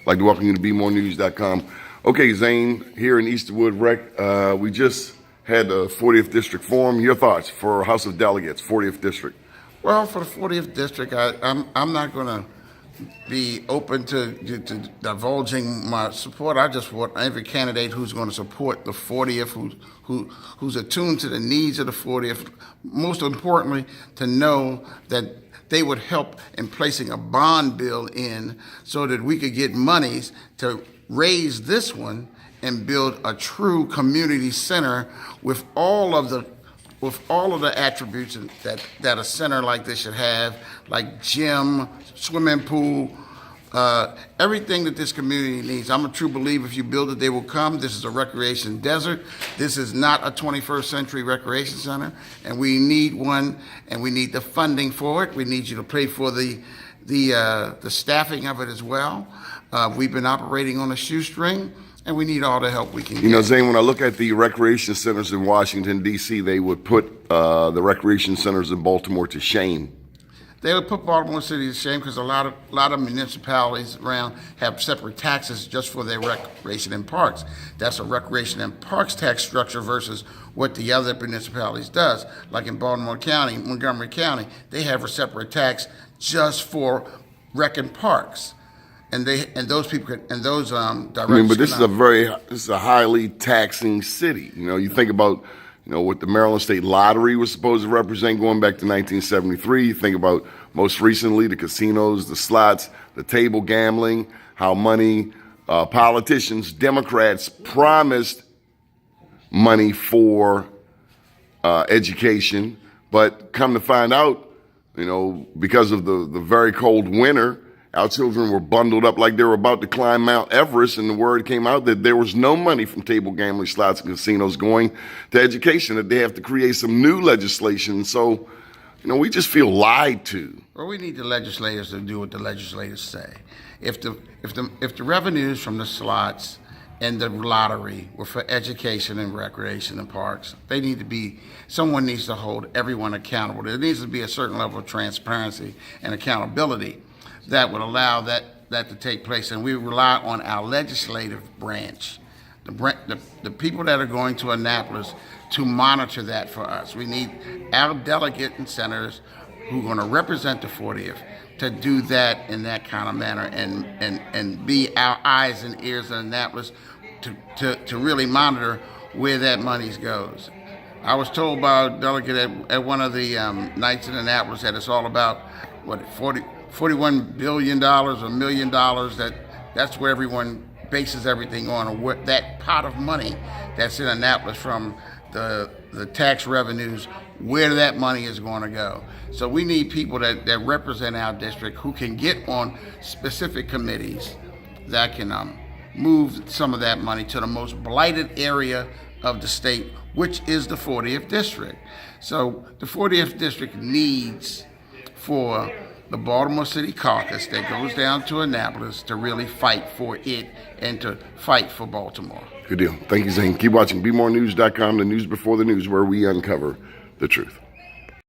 like to welcome you to BeMoreNews.com. Okay, Zane, here in Easterwood Rec, we just had the 40th District Forum. Your thoughts for House of Delegates, 40th District? Well, for the 40th District, I'm not going to be open to divulging my support. I just want every candidate who's going to support the 40th, who's attuned to the needs of the 40th, most importantly, to know that they would help in placing a bond bill in so that we could get monies to raise this one and build a true community center with all of the attributes that a center like this should have, like gym, swimming pool, everything that this community needs. I'm a true believer if you build it, they will come. This is a recreation desert. This is not a 21st century recreation center, and we need one, and we need the funding for it. We need you to pay for the staffing of it as well. We've been operating on a shoestring, and we need all the help we can get. You know, Zane, when I look at the recreation centers in Washington, D.C., they would put the recreation centers in Baltimore to shame. They would put Baltimore City to shame because a lot of municipalities around have separate taxes just for their recreation and parks. That's a recreation and parks tax structure versus what the other municipalities does. Like in Baltimore County, Montgomery County, they have a separate tax just for rec and parks. And those people directors. I mean, but this is a highly taxing city. You know, you think about, you know, what the Maryland State Lottery was supposed to represent going back to 1973. You think about most recently the casinos, the slots, the table gambling, how money, politicians, Democrats promised money for education, but come to find out, you know, because of the very cold winter, our children were bundled up like they were about to climb Mount Everest, and the word came out that there was no money from table gambling, slots, and casinos going to education, that they have to create some new legislation. So, you know, we just feel lied to. Well, we need the legislators to do what the legislators say. If the revenues from the slots and the lottery were for education and recreation and parks, someone needs to hold everyone accountable. There needs to be a certain level of transparency and accountability that would allow that to take place. And we rely on our legislative branch, the people that are going to Annapolis, to monitor that for us. We need our delegate and senators who are going to represent the 40th to do that in that kind of manner and be our eyes and ears in Annapolis to really monitor where that money goes. I was told by a delegate at one of the nights in Annapolis that it's all about, $41 billion or $1 million, that's where everyone bases everything on, or what that pot of money that's in Annapolis from the tax revenues, where that money is going to go. So we need people that represent our district who can get on specific committees that can move some of that money to the most blighted area of the state, which is the 40th District. So the 40th District needs for the Baltimore City Caucus that goes down to Annapolis to really fight for it and to fight for Baltimore. Good deal. Thank you, Zane. Keep watching BeMoreNews.com, the news before the news, where we uncover the truth.